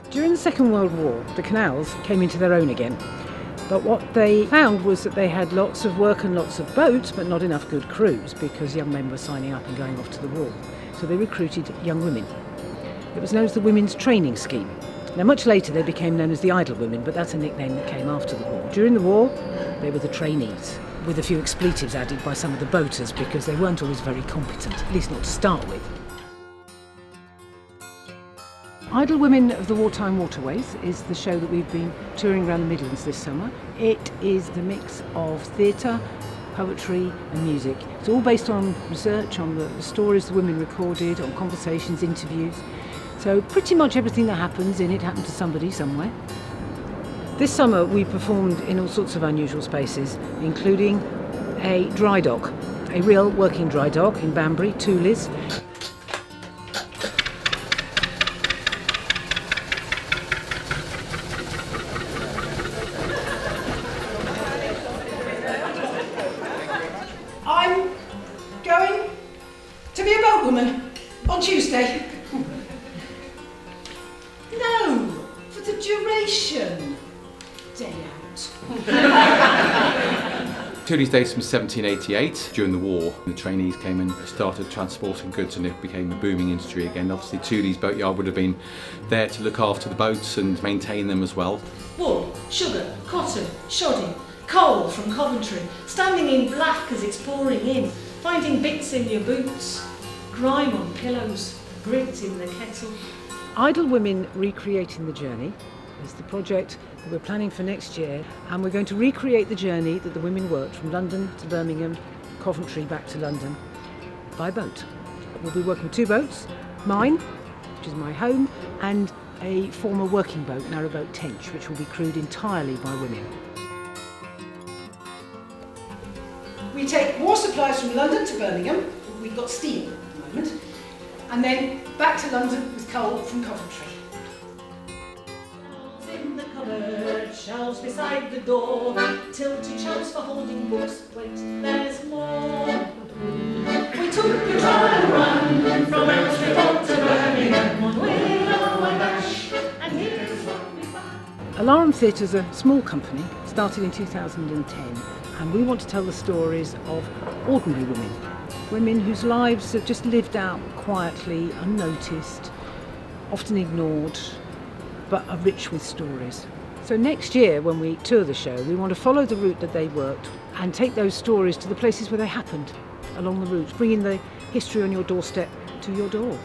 During the Second World War, the canals came into their own again. But what they found was that they had lots of work and lots of boats, but not enough good crews because young men were signing up and going off to the war. So they recruited young women. It was known as the Women's Training Scheme. Now, much later they became known as the Idle Women, but that's a nickname that came after the war. During the war, they were the trainees, with a few expletives added by some of the boaters because they weren't always very competent, at least not to start with. Idle Women of the Wartime Waterways is the show that we've been touring around the Midlands this summer. It is the mix of theatre, poetry and music. It's all based on research, on the stories the women recorded, on conversations, interviews. So pretty much everything that happens in it happened to somebody somewhere. This summer we performed in all sorts of unusual spaces, including a dry dock, a real working dry dock in Banbury, Toolies. I'm going to be a boatwoman on Tuesday. No, for the duration. Day out. Tooley's dates from 1788. During the war, the trainees came and started transporting goods and it became a booming industry again. Obviously Tooley's boatyard would have been there to look after the boats and maintain them as well. Wool, sugar, cotton, shoddy, coal from Coventry, standing in black as it's pouring in, finding bits in your boots, grime on pillows, grit in the kettle. Idle Women Recreating the Journey is the project that we're planning for next year, and we're going to recreate the journey that the women worked from London to Birmingham, Coventry back to London by boat. We'll be working two boats, mine, which is my home, and a former working boat, narrowboat Tench, which will be crewed entirely by women. We take war supplies from London to Birmingham, we've got steel at the moment, and then back to London with coal from Coventry. Shelves in the cupboard, shelves beside the door, tilted shelves for holding books, wait, there's more. We took a trial run from Elstree to Birmingham on Willow and Ash, and here's what we found. Alarum Theatre is a small company, started in 2010, and we want to tell the stories of ordinary women. Women whose lives have just lived out quietly, unnoticed, often ignored, but are rich with stories. So next year when we tour the show, we want to follow the route that they worked and take those stories to the places where they happened along the route, bringing the history on your doorstep to your door.